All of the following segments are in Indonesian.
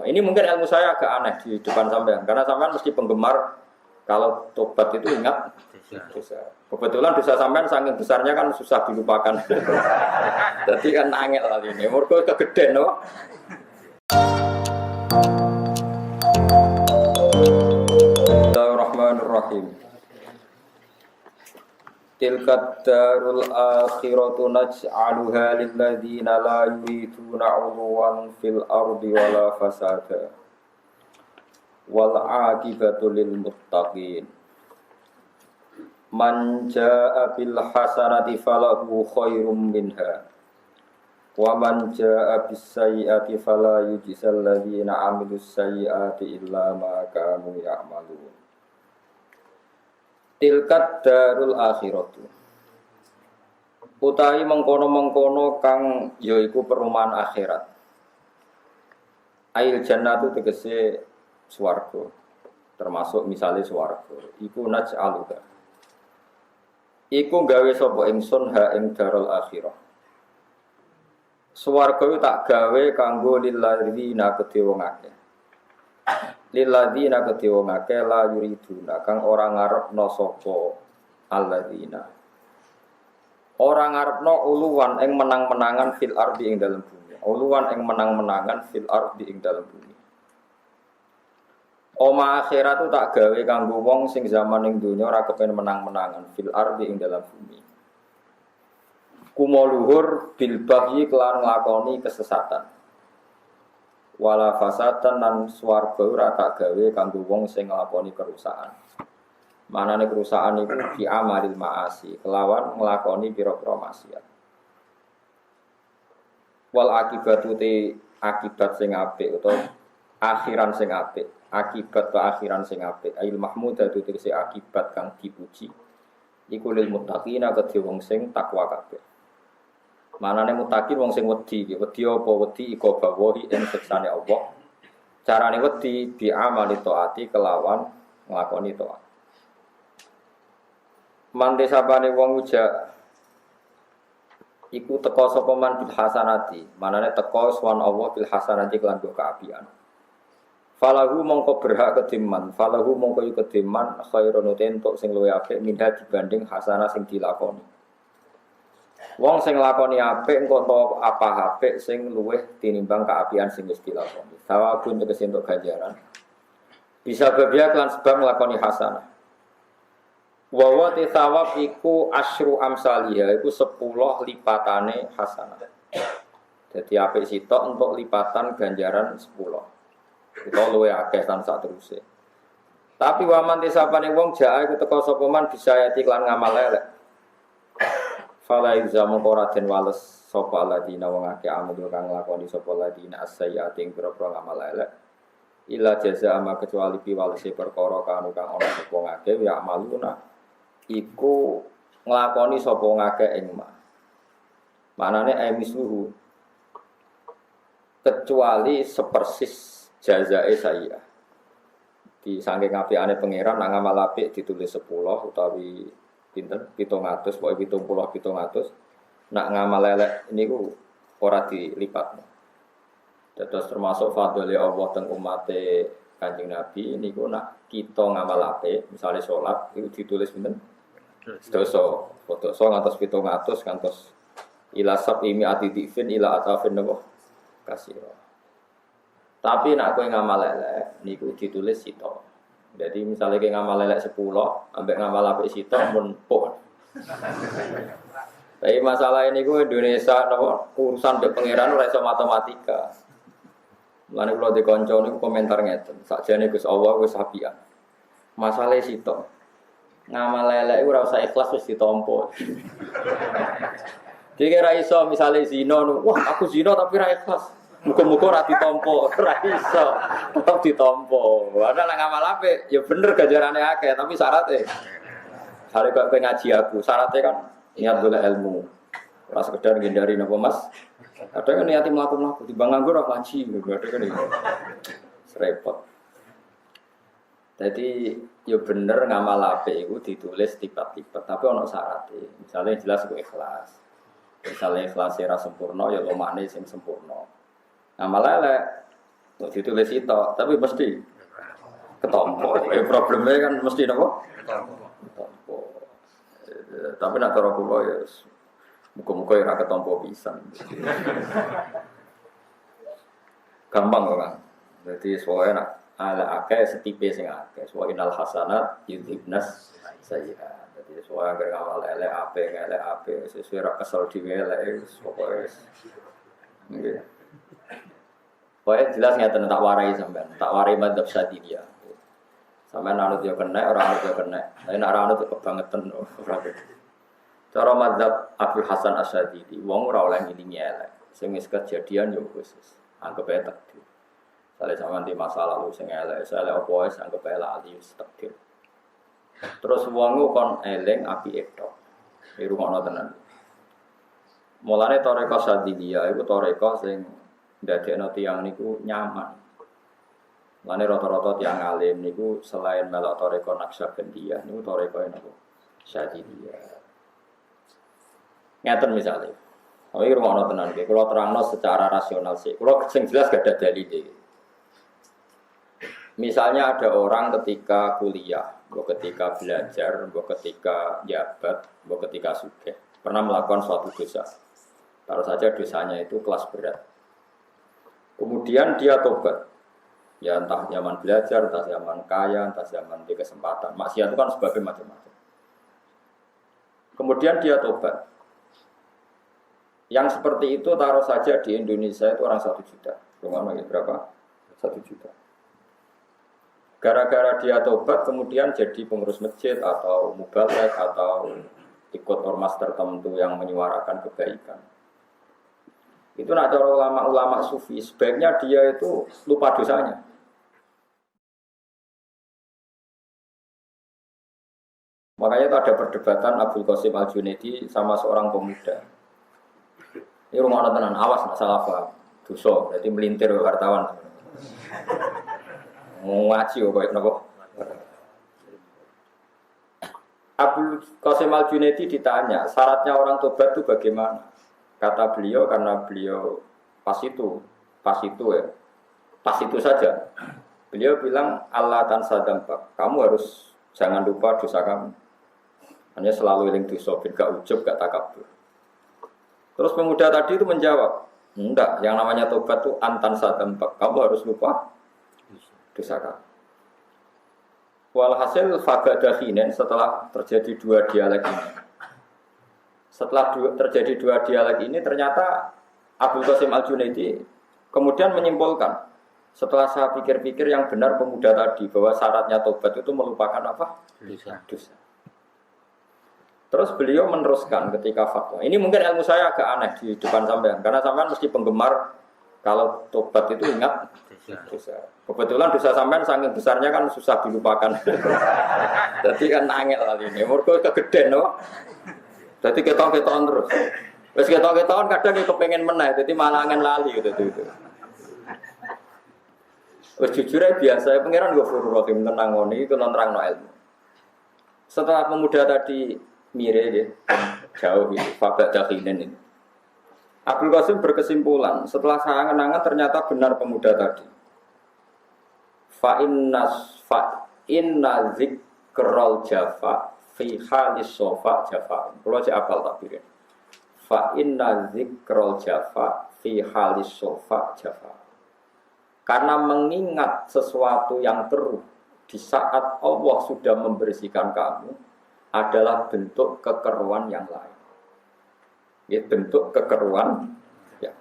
Ini mungkin ilmu saya agak aneh di depan sampean karena sampean mesti penggemar kalau tobat itu ingat dosa. Kebetulan dosa sampean saking besarnya kan susah dilupakan. Jadi kan angel lah ini. Mergo kegeden no. Bismillahirrahmanirrahim. Tilkat darul akhiratu naj'aluha lil ladzina la yuriduna 'uluwan fil ardi wala fasada wal 'aqibatu lil muttaqin. Man jaa'a bil hasanati falahu khairum minha wa man jaa'a bis sayyi'ati fala yujzal ladzina 'amilus sayyi'ati illa ma kanu ya'malun. Tilkat darul akhiratu utawi mengkono-mengkono kang yaiku perumahan akhirat. Ail jannatu tegese swarga, termasuk misalnya swarga iku naj'aluha iku gawe sapa ingsun ha ing darul akhirah. Swarga tak gawe kanggo lil ladzina kedhe wong akeh. Lilladzina kedhe wong akeh la yuriduna kang ora ngarepno sapa alladzina. Ora ngarepno uluwan ing menang-menangan fil ardi ing dalem bumi. Uluwan ing menang-menangan fil ardi ing dalem bumi. Oma akhirat tu tak gawe kanggo wong sing zaman ning donya ora kepen menang-menangan fil ardi ing dalem bumi. Kumo luhur bil baghi kelan nglakoni kesesatan. Wala fasatan lan swarga ora tak gawe kanggo wong sing nglakoni kerusakan. Manane kerusakan iku fi amalil maasi, kelawan nglakoni pira-pira maksiat. Wal akibatu te akibat sing apik utawa akhiran sing apik, akibat wa akhiran sing apik. Ail mahmudatu tegese akibat kang dipuji. Iku lil muttaqina kedhe wong sing takwa kabeh. Manane mutakin wong sing wedi apa wedi iko bawahi ing siksane Allah. Carane wedi bi amali taati kelawan nglakoni taat. Mante sabane wong uja iku teka sapa man bil hasanati. Manane teka swan Allah bil hasanati kelan kaapian. Falahu mongko berhak kediman, falahu mongko iku kediman khairun entuk sing luwih apik minha dibanding hasanah sing dilakoni. Wong sing lakoni apik engko to apa apik sing luwih tinimbang kaapian sing wis dilakoni. Sawabun tegese entuk ganjaran. Bisa babia lan sebab nglakoni hasanah. Wa wa tsawab iku asyru amsalihha iku 10 lipatane hasanah. Jadi apik sitok untuk lipatan ganjaran 10. Itu luwih akeh lan sak teruse. Tapi wa man tisapane wong jaa iku teka sapa man bisa yati lan ngamal elek. Fala ilzamu qoraden wales sapa ladina wong akeh amil kang nglakoni sapa ladina as-sayyi'ati ing pira-pira ngamal elek illa jazaa ma kecuali piwalese perkara kang ana sapa ngakeh ya amaluna iku nglakoni sapa ngakeh ing ma. Manane emisluhu kecuali sepersis jazae sayyi'ah. Di saking apikane pangeran nang ngamal apik ditulis 10 utawi pinten 700 pokoke 700 nak ngamal elek niku ora dilipat. Dados termasuk fadhole Allah teng umate Kanjeng Nabi niku nak kita ngamal apik misale salat iku ditulis pinten dosa ngantos 700 ngantos ila sabimi atidifin ila atafin napa kasira. Tapi nak kowe ngamal elek niku ditulis sito. Jadi misalnya kayak ngamal lelek 10, ambek ngamal apik sitok pun pok. Tapi masalah ini gue Indonesia, nopo urusan de pangeran ora iso matematika. Mulane kula dikonco niku komentar ngeten. Sakjane Gus Allah wis apian. Masalah sitok. Ngamal lelek ora usah ikhlas wis ditampa. Dikira iso misalnya zina, wah aku zina tapi ra ikhlas. Muga-muga ora ditampa, ora iso. Tetep ditampa. Ana nang ngamal apik, ya bener ganjarane akeh, tapi syaratnya. Syarat kok ngaji aku, syaratnya kan niat golek ilmu. Ora sekedar ngindari napa Mas. Kadang kan niat mlaku-mlaku timbang nganggur ora ngaji, ada kan iki. Repot. Jadi ya bener ngamal apik iku ditulis tipe-tipe, tapi ana syaratnya. Misalnya jelas kok ikhlas. Misalnya ikhlas ora sempurna ya lomane sing sempurna. Ngamal elek Mau ditulis itu, tapi mesti ketompo. Problemnya kan mesti apa? Ketompo. Tapi nak cara kula ya muga-muga ora ketompo pisan. Gampang kok kan. Jadi soalnya nak ala akeh setipe sing akeh. Soalnya inal hasanat yudhibnas sayyi'at. Jadi soalnya agar ngawal elek ape sesuai ra kesel dhewe elek pokoke. Nggih. Pokoke jelas ngeten tak warai sampean. Tak warai madzhab Syadziliyah. Sampeyan anut yo kena, ora anut yo kena. Tapi nek ora anut kebangetan ora bener. Cara madzhab Abdul Hasan Asyadzili, wong ora oleh ngilingi elek. Sing wis kejadian yo khusus. Anggap ae takdir. Sale sampean di masa lalu sing elek, sale apa wae anggap ae lali wis takdir. Terus wong kon eling apike tok. Iki rumono tenan. Mulane Thariqah Syadziliyah iku thariqah sing ndadekno tiyang niku nyaman. Mulane rata-rata tiyang alim niku selain melok thariqah Naqsyabandiyah niku thariqah napa Syadziliyah. Ngeten misale. Oh iki rumono tenan iki. Kula terangno secara rasional sih. Kula sing jelas gak ada dalile. Misalnya ada orang ketika kuliah, ketika belajar, ketika jabat, ketika sugih, pernah melakukan suatu dosa. Taruh saja dosanya itu kelas berat. Kemudian dia tobat. Ya entah zaman belajar, entah zaman kaya, entah zaman di kesempatan. Maksiat itu kan sebagai macam-macam. Kemudian dia tobat. Yang seperti itu taruh saja di Indonesia itu orang 1 juta. Rumah berapa? 1 juta. Gara-gara dia tobat kemudian jadi pengurus masjid atau mubalek atau ikut ormas tertentu yang menyuarakan kebaikan. Itu nak cara ulama-ulama sufi, sebaiknya dia itu lupa dosanya. Makanya itu ada perdebatan Abdul Qasim Al-Junaidi sama seorang pemuda. Ini rumah tenan, awas nak salah paham. Dosa, jadi melintir ke wartawan. Mau ngaji kok napa? Abdul Qasim Al-Junaidi ditanya, syaratnya orang tobat itu bagaimana? Kata beliau karena beliau pas itu saja. Beliau bilang Allah tan sadampak. Kamu harus jangan lupa dosa kamu. Hanya selalu eling dosa, gak ujub, gak takabur. Terus pemuda tadi itu menjawab, enggak, yang namanya tobat itu antan sadampak. Kamu harus lupa dosa kamu. Walhasil fagadakhinen setelah terjadi dua dialek ini. Setelah terjadi dua dialek ini ternyata Abdul Qasim Al-Junaidi kemudian menyimpulkan setelah saya pikir-pikir yang benar pemuda tadi bahwa syaratnya tobat itu melupakan apa? Dosa. Terus beliau meneruskan ketika fatwa. Ini mungkin ilmu saya agak aneh di depan sampean karena sampean mesti penggemar kalau tobat itu ingat dosa. Kebetulan dosa sampean saking besarnya kan susah dilupakan. Jadi kan angel lah ini. Mergo kegeden no. Jadi ketok-ketokan terus. Wis ketok-ketokan kadang ya kepengen meneh, jadi malah angen lali gitu. Wis jujur aja biasa, pangeran Ghafurur Rahim tenangoni itu nerangno ilmu. Setelah pemuda tadi mire ya, jauh itu, fabak dakhinen ini. Abdul Qasim berkesimpulan, setelah saya angan-angan ternyata benar pemuda tadi. Fa inna zikrul jafa fi halis sofa jafa. Kalau saya apal takbirin. Fa inna zikrul jafa fi halis sofa jafa. Karena mengingat sesuatu yang keruh di saat Allah sudah membersihkan kamu adalah bentuk kekeruan yang lain. Ya, bentuk kekeruan. Ya.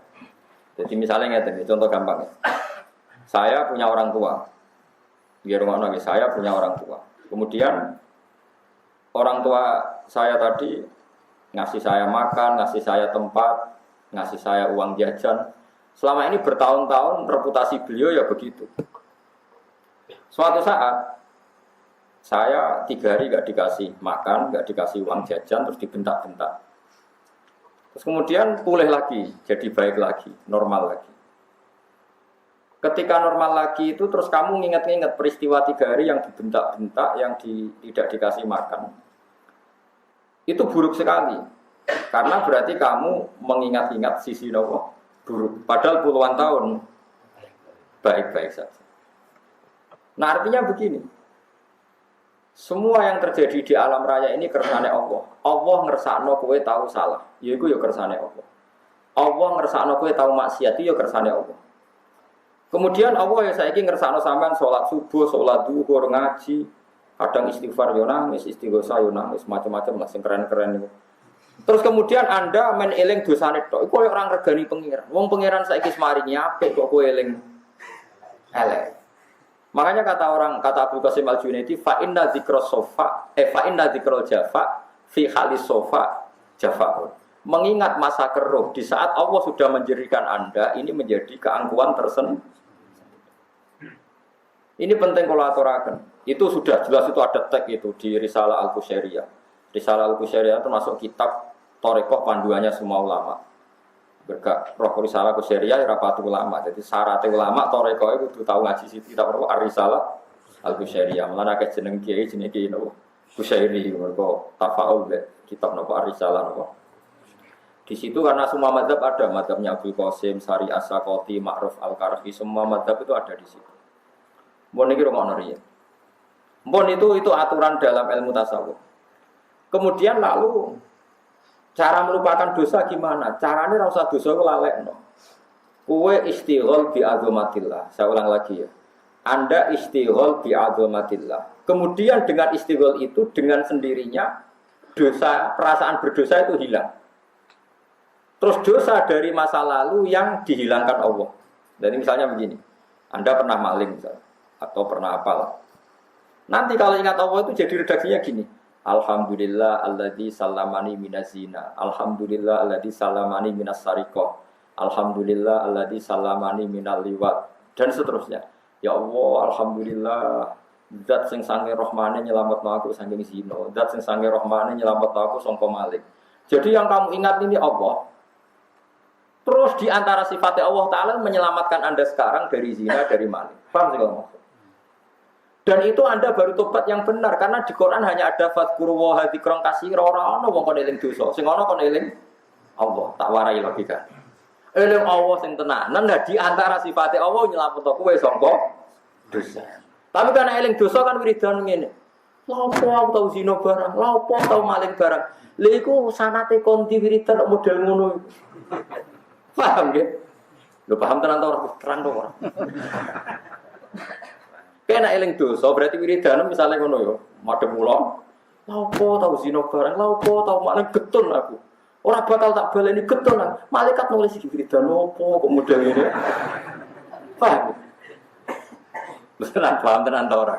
Jadi misalnya ini contoh gampang. Saya punya orang tua. Di rumah lagi saya punya orang tua. Kemudian orang tua saya tadi ngasih saya makan, ngasih saya tempat, ngasih saya uang jajan. Selama ini bertahun-tahun reputasi beliau ya begitu. Suatu saat saya 3 hari gak dikasih makan, gak dikasih uang jajan, terus dibentak-bentak. Terus kemudian pulih lagi, jadi baik lagi, normal lagi. Ketika normal lagi itu terus kamu nginget-nginget peristiwa 3 hari yang dibentak-bentak, yang tidak dikasih makan. Itu buruk sekali. Karena berarti kamu mengingat-ingat sisi buruk. Padahal puluhan tahun baik-baik saja. Nah artinya begini, semua yang terjadi di alam raya ini kersane Allah. Allah ngersakno kowe tahu salah, ya iku ya kersane Allah. Allah ngersakno kowe tahu maksiat, ya kersane Allah. Kemudian Allah ya saiki ngersakno sampean salat subuh, salat zuhur, ngaji, kadang istighfar yo nangis, istighosa yo nangis, macam-macam lah sing keren-keren itu. Terus kemudian Anda men eling dosane tok, iku koyo orang regani pengiran. Wong pengiran saiki semaringi apik kok kowe eling elek. Makanya kata Abu Qasim Al-Junaidi, fa inna dzikra jafa fi halis sofa jafaun. Mengingat masa keruh di saat Allah sudah menjadikan Anda ini menjadi keangkuhan tersendiri. Ini penting kalau aturaken. Itu sudah jelas itu ada teks itu di Risalah Al-Qusyairiyah. Risalah Al-Qusyairiyah itu masuk kitab Thariqah panduannya semua ulama. Berkah roh risalah Qusyairiyah rapati ulama. Jadi syaratnya ulama Thariqah itu kudu tahu ngaji sithik kita perlu Ar-Risalah Al-Qusyairiyah. Mulane akeh jeneng kiai jenenge kiai napa Qusyairi mergo tafaul kitab napa Ar-Risalah napa. Di situ karena semua mazhab ada, mazhabnya Abdul Qasim, Sari As-Sakoti, Ma'ruf Al-Karfi, semua mazhab itu ada di situ. Mun iki rungokno riyen. Mun itu aturan dalam ilmu tasawuf. Kemudian lalu cara melupakan dosa gimana? Caranya ora usah dosa ku lalekno. Kowe istighol bi azamatillah. Saya ulang lagi ya. Anda istighol bi azamatillah. Kemudian dengan istighol itu dengan sendirinya dosa, perasaan berdosa itu hilang. Terus dosa dari masa lalu yang dihilangkan Allah. Jadi misalnya begini, Anda pernah maling misalnya, atau pernah apalah. Nanti kalau ingat Allah itu jadi redaksinya gini. Alhamdulillah alladzi salamani minazina. Alhamdulillah alladzi salamani minas sariqah. Alhamdulillah alladzi salamani minal liwat. Dan seterusnya. Ya Allah, alhamdulillah zat sing sange rahmane nyelametno aku saking zina. Zat sing sange rahmane nyelametno aku sangka maling. Jadi yang kamu ingat ini Allah. Terus di antara sifatnya Allah Ta'ala menyelamatkan Anda sekarang dari zina, dari maling. Paham sih kalau maksud? Dan itu Anda baru tobat yang benar. Karena di Quran hanya ada fadkuru wa hadzikron kasira ora ono wong kon eling dosa. Sing ono kon eling Allah. Tak warai logika. Eling Allah sing tenanan di antara sifatnya Allah nyelametno kowe sangka dosa. Tapi karena eling dosa kan wiridan ngene. Lha opo aku tau zina barang, lha opo tau maling barang. Lha iku sanate konti wiridan model ngono. Paham ya? Lu paham tenan ta ora? Terang to ora? Kena eling dosa berarti wiridan misalnya ngono ya, madhep kula. Lha opo tau zina barang, lha opo tau maling getun aku. Ora bakal tak baleni getun. Malaikat nulis iki wiridan opo kok model ngene. Paham? Wis paham tenan ta ora?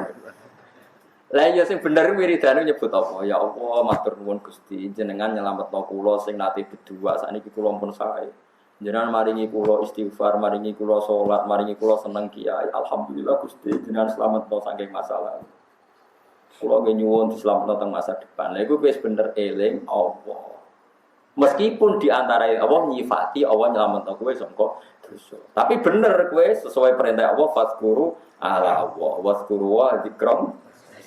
Lah iya sing bener wiridane nyebut apa? Ya Allah, matur nuwun Gusti, jenengan nyelametno kula sing nate berdua sakniki kula pun sae. Jenengan maringi kula istighfar, maringi kula salat, maringi kula seneng kiai. Alhamdulillah Gusti, jenengan slametno saking masa lalu. Kula nggih nyuwun dislametno teng masa depan. Lha iku wis bener eling Allah. Meskipun di antara Allah nyifati Allah nyelametno kowe sangka dosa. Tapi bener kowe sesuai perintah Allah fazkuru ala Allah, wazkuru wa dzikram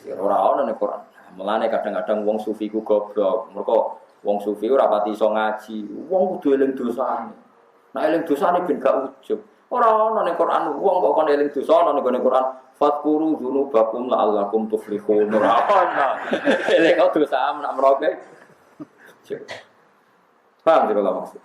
ora ana ning Quran. Mulane kadang-kadang wong sufi ku goblok. Mergo wong sufi ora pati iso ngaji. Wong kudu eling dosane. Nah eling dosane ben gak ujug. Ora ana ning Quran wong kok kon eling dosa ana ning Quran fadkuru dzunubakum la'allakum tuflihun. Ora ana. Eling dosa nak meroke. Paham tidak maksud?